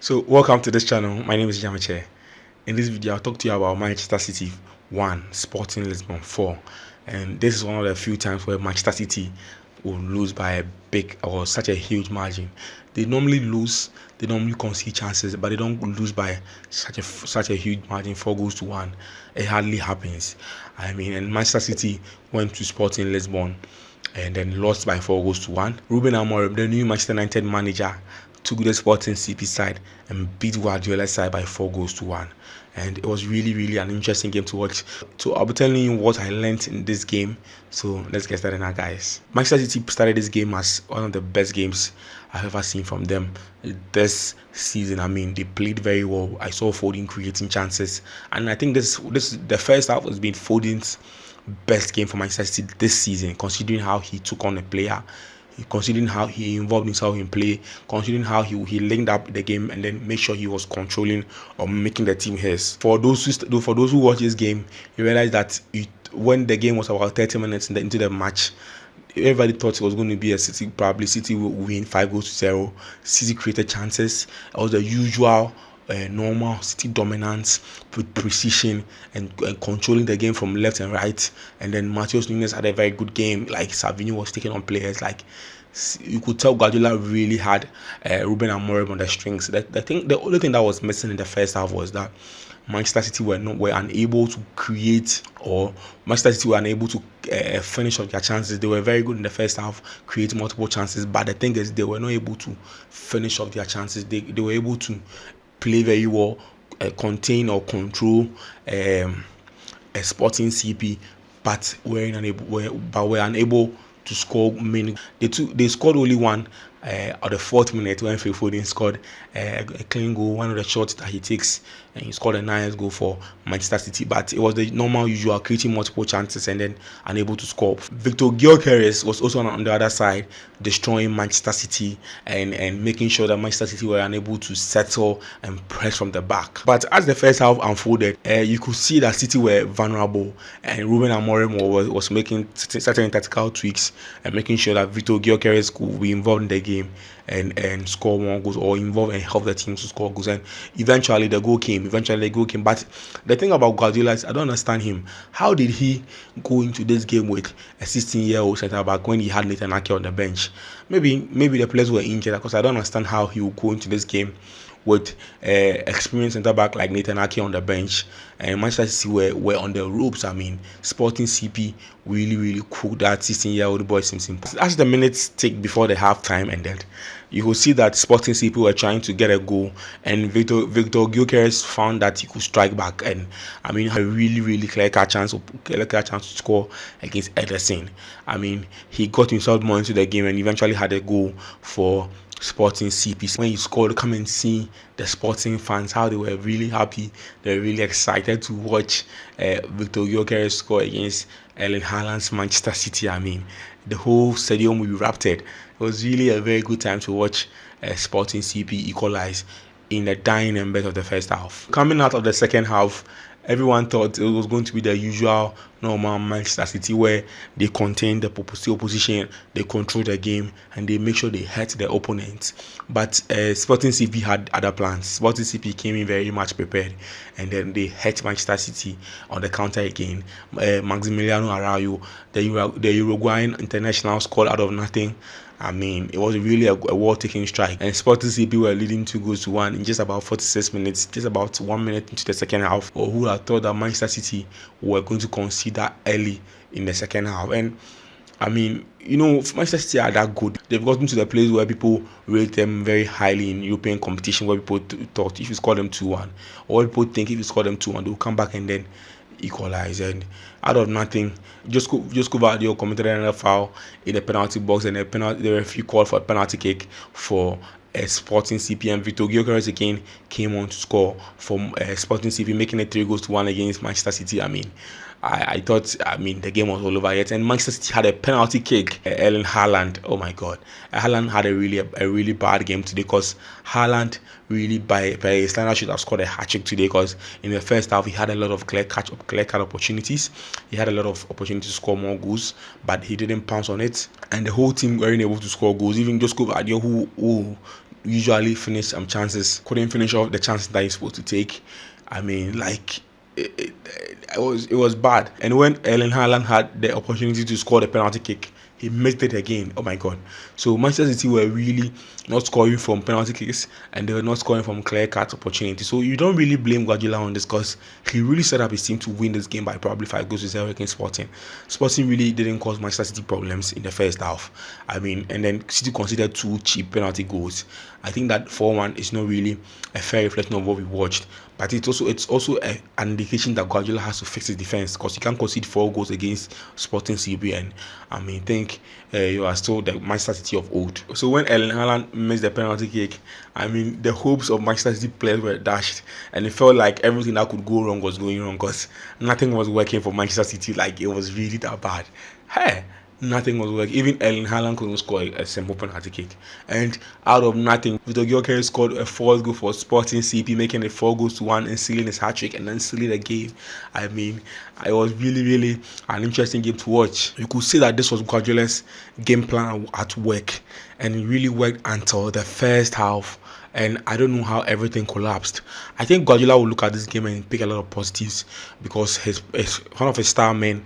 So welcome to this channel. My name is Jamache. In this video, I'll talk to you about Manchester City 1, Sporting Lisbon 4. And this is one of the few times where Manchester City will lose by a big or such a huge margin. They normally lose, they normally concede chances, but they don't lose by such a huge margin, 4 goals to 1. It hardly happens. And Manchester City went to Sporting Lisbon and then lost by 4 goals to 1. Ruben Amorim, the new Manchester United manager, took the Sporting CP side and beat Guardiola's side by 4 goals to 1. And it was really an interesting game to watch. So I'll be telling you what I learned in this game. So let's get started now, guys. Manchester City started this game as one of the best games I've ever seen from them this season. They played very well. I saw Foden creating chances, and I think this the first half has been Foden's best game for Manchester City this season, considering how he took on a player, considering how he involved himself in play, considering how he linked up the game and then make sure he was controlling or making the team his. For those who watch this game, you realize that when the game was about 30 minutes into the match, everybody thought it was going to be a City. Probably City will win 5 goals to 0. City created chances. It was the usual normal City dominance with precision and controlling the game from left and right. And then Matheus Nunes had a very good game. Like Savinho was taking on players. Like you could tell Guardiola really had Ruben Amorim on the strings. The only thing that was missing in the first half was that Manchester City were unable to create, or Manchester City were unable to finish off their chances. They were very good in the first half, create multiple chances, but the thing is they were not able to finish off their chances. They were able to play very well, contain or control a Sporting CP, but were unable to score many. They scored only one at the 4th minute when Phil Foden scored a clean goal, one of the shots that he takes, and he scored a nice goal for Manchester City. But it was the normal usual, creating multiple chances and then unable to score. Viktor Gyokeres was also on the other side, destroying Manchester City and making sure that Manchester City were unable to settle and press from the back. But as the first half unfolded, you could see that City were vulnerable, and Ruben Amorim was making certain tactical tweaks and making sure that Viktor Gyokeres could be involved in the game and score more goals, or involve and help the team to score goals. And eventually the goal came. But the thing about Guardiola is I don't understand him. How did he go into this game with a 16-year-old centre back when he had Nathan Ake on the bench? Maybe the players were injured, because I don't understand how he would go into this game with experienced centre back like Nathan Ake on the bench, and Manchester City were on the ropes. Sporting CP really cooked that 16-year-old boy Simpson. As the minutes tick before the halftime ended, you will see that Sporting CP were trying to get a goal, and Viktor Gyokeres found that he could strike back, and a really clear chance to score against Ederson. He got himself more into the game and eventually had a goal for Sporting CP. When he scored, come and see the Sporting fans, how they were really happy. They were really excited to watch Viktor Gyokeres score against Erling Haaland's Manchester City. The whole stadium will be erupted. It was really a very good time to watch Sporting CP equalize in the dying embers of the first half. Coming out of the second half, everyone thought it was going to be the usual normal Manchester City, where they contain the opposition, they control the game, and they make sure they hurt their opponents. But Sporting CP had other plans. Sporting CP came in very much prepared, and then they hurt Manchester City on the counter again. Maximiliano Araujo, the Uruguayan international, scored out of nothing. It was really a well-taken strike, and Sporting CP were leading 2 goals to 1 in just about 46 minutes, just about 1 minute into the second half. Or who had thought that Manchester City were going to concede that early in the second half? And Manchester City are that good. They've gotten to the place where people rate them very highly in European competition, where people thought if you score them 2-1, or people think if you score them 2-1, they'll come back and then equalize. And out of nothing, Josco Guardiola committed another foul in the penalty box, and the referee called for a penalty kick for Sporting CP, and Viktor Gyokeres again came on to score for Sporting CP, making it 3 goals to 1 against Manchester City. I thought the game was all over yet, and Manchester City had a penalty kick. Erling Haaland, oh my God, Haaland had a really bad game today, because Haaland really by a standard should have scored a hat-trick today, because in the first half he had a lot of clear-cut opportunities. He had a lot of opportunities to score more goals, but he didn't pounce on it, and the whole team weren't able to score goals. Even Josco Guardiola, who usually finish chances, couldn't finish off the chances that he's supposed to take. I mean, like it was bad. And when Erling Haaland had the opportunity to score the penalty kick, he missed it again. Oh my god! So Manchester City were really not scoring from penalty kicks, and they were not scoring from clear cut opportunities. So you don't really blame Guardiola on this, because he really set up his team to win this game by probably 5 goals to 0 against Sporting. Sporting really didn't cause Manchester City problems in the first half. I mean, and then City considered 2 cheap penalty goals. I think that 4-1 is not really a fair reflection of what we watched. But it's also an indication that Guardiola has to fix his defense, because you can't concede 4 goals against Sporting CB, and I mean, think you are still the Manchester City of old. So when Erling Haaland missed the penalty kick, I mean, the hopes of Manchester City players were dashed, and it felt like everything that could go wrong was going wrong, because nothing was working for Manchester City. Like, it was really that bad. Hey, nothing was working. Even Erling Haaland couldn't score a simple penalty kick. And out of nothing, Viktor Gyokeres scored a 4th goal for Sporting CP, making it 4 goals to 1 and sealing his hat-trick, and then sealing the game. I mean, it was really, really an interesting game to watch. You could say that this was Guardiola's game plan at work, and it really worked until the first half. And I don't know how everything collapsed. I think Guardiola will look at this game and pick a lot of positives, because his one of his star men,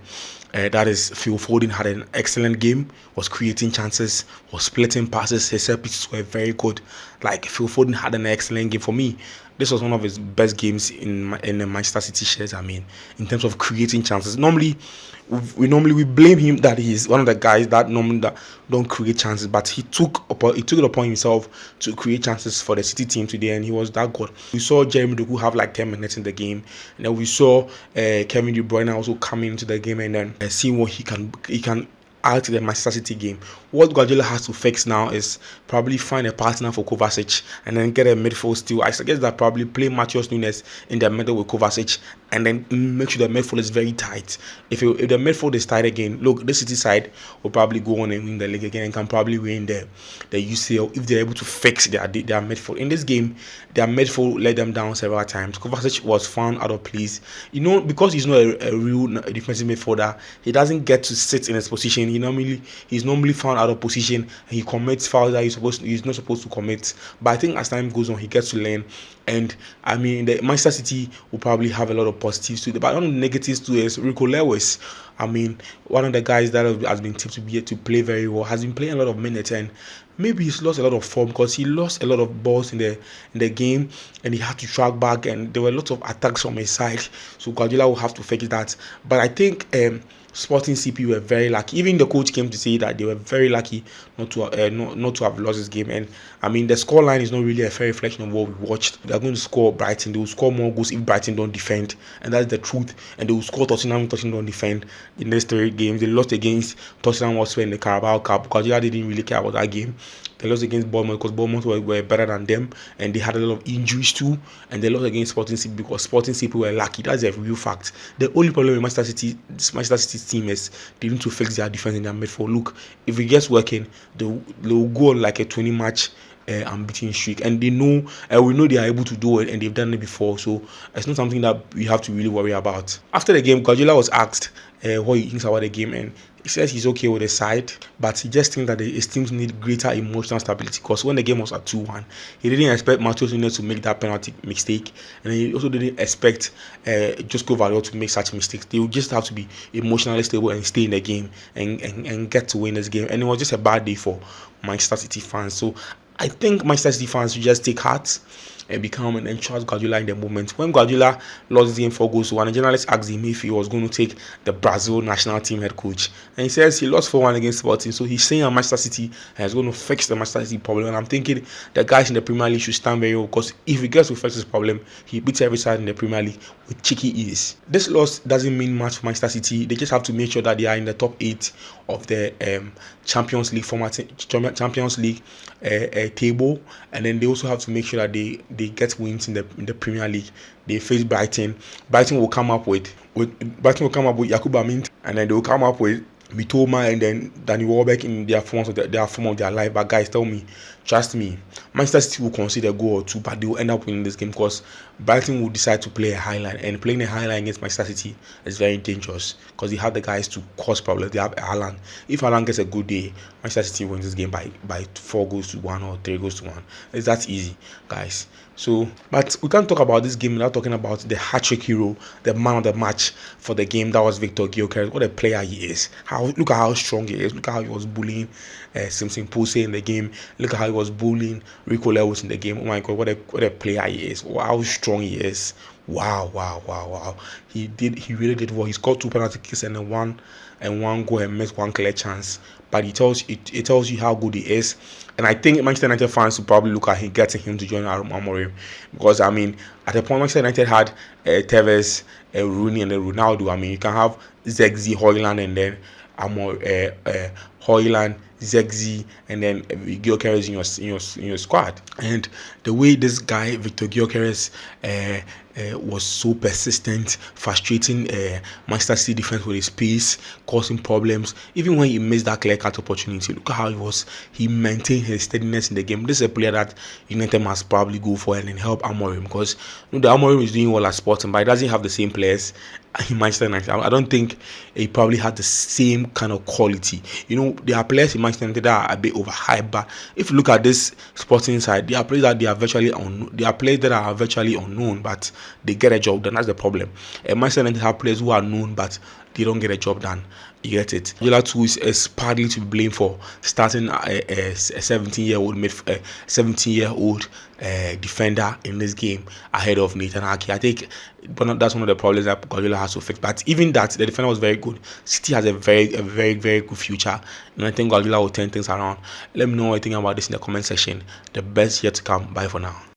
that is Phil Foden, had an excellent game, was creating chances, was splitting passes. His set pieces were very good. Like, Phil Foden had an excellent game. For me, this was one of his best games in the Manchester City shares. I mean, in terms of creating chances. Normally we blame him that he's one of the guys that normally don't create chances, but he took it upon himself to create chances for the City team today, and he was that good. We saw Jeremy Doku have like 10 minutes in the game, and then we saw Kevin De Bruyne also coming into the game, and then seeing what he can add to the Manchester City game. What Guardiola has to fix now is probably find a partner for Kovacic, and then get a midfield still. I suggest that probably play Matheus Nunes in the middle with Kovacic, and then make sure the midfield is very tight. If the midfield is tight again, look, the City side will probably go on and win the league again, and can probably win the UCL if they're able to fix their midfield. In this game, their midfield let them down several times. Kovacic was found out of place. Because he's not a real defensive midfielder, he doesn't get to sit in his position. He's normally found out of position, and he commits fouls that he's not supposed to commit. But I think as time goes on, he gets to learn. And I mean, the Manchester City will probably have a lot of positives too. But one of the negatives too is Rico Lewis. I mean, one of the guys that has been tipped to play very well, has been playing a lot of minutes, and maybe he's lost a lot of form, because he lost a lot of balls in the game, and he had to track back, and there were lots of attacks from his side. So Guardiola will have to fix that. But I think Sporting CP were very lucky. Even the coach came to say that they were very lucky not to have lost this game. And I mean, the scoreline is not really a fair reflection of what we watched. They are going to score Brighton. They will score more goals if Brighton don't defend, and that's the truth. And they will score Tottenham if Tottenham don't defend. In these 3 games, they lost against Tottenham also in the Carabao Cup. Guardiola didn't really care about that game. They lost against Bournemouth because Bournemouth were better than them, and they had a lot of injuries too. And they lost against Sporting CP because Sporting CP were lucky. That's a real fact. The only problem with Manchester City's team is they need to fix their defense in their midfield. Look, if it gets working, they'll go on like a 20-match unbeaten streak, and they know, we know they are able to do it, and they've done it before. So it's not something that we have to really worry about. After the game, Guardiola was asked what he thinks about the game, and he says he's okay with the side, but he just thinks that his teams need greater emotional stability, because when the game was at 2-1, he didn't expect Matheus Nunes to make that penalty mistake, and he also didn't expect Josco Valor to make such mistakes. They would just have to be emotionally stable and stay in the game and get to win this game. And it was just a bad day for Manchester City fans. So I think Manchester City fans should just take heart and become and trust Guardiola in the moment. When Guardiola lost the game 4 goals to 1, a journalist asked him if he was going to take the Brazil national team head coach, and he says he lost 4-1 against Sporting. So he's saying that Manchester City is going to fix the Manchester City problem, and I'm thinking the guys in the Premier League should stand very well, because if he gets to fix this problem, he beats every side in the Premier League with cheeky ease. This loss doesn't mean much for Manchester City. They just have to make sure that they are in the top 8 of the Champions League table, and then they also have to make sure that they get wins in the Premier League. They face Brighton. Brighton will come up with Yakuba Mint, and then they will come up with Mitoma and then Danny Welbeck in their form of their life. But guys, tell me, trust me, Manchester City will concede a goal or two, but they will end up winning this game because Brighton will decide to play a high line, and playing a high line against Manchester City is very dangerous because they have the guys to cause problems. They have Haaland. If Haaland gets a good day, Manchester City wins this game by 4 goals to 1 or 3 goals to 1. It's that easy, guys. So, but we can't talk about this game without talking about the hat-trick hero, the man of the match for the game. That was Viktor Gyokeres. What a player he is! Look at how strong he is. Look at how he was bullying Simpson Pose in the game. Look at how he was bullying Rico Lewis in the game. Oh my God, what a player he is! Wow, how strong he is! Wow, wow, wow, wow! He really did well. He scored 2 penalty kicks and one goal and missed one clear chance. But it tells you how good he is. And I think Manchester United fans will probably look at him, getting him to join Amorim, because I mean, at the point Manchester United had Tevez, Rooney, and then Ronaldo. I mean, you can have Zexi, Højlund, and then Højlund, Zexi, and then Gyokeres in your squad. And the way this guy Viktor Gyokeres was so persistent, frustrating Manchester City defense with his pace, causing problems. Even when he missed that clear cut opportunity, look at how he maintained his steadiness in the game. This is a player that United must probably go for and then help Amorim, because the Amorim is doing well at Sporting, but he doesn't have the same players in Manchester United. I don't think he probably had the same kind of quality. There are players in Manchester United that are a bit overhyped, but if you look at this Sporting side, there are players that are virtually unknown, but they get a job done. That's the problem. Manchester United have players who are known, but they don't get a job done. You get it? Guardiola too is partly to be blamed for starting a 17-year-old defender in this game ahead of Nathan Ake. I think that's one of the problems that Guardiola has to fix. But even that, the defender was very good. City has a very, very good future, and I think Guardiola will turn things around. Let me know what you think about this in the comment section. The best yet to come. Bye for now.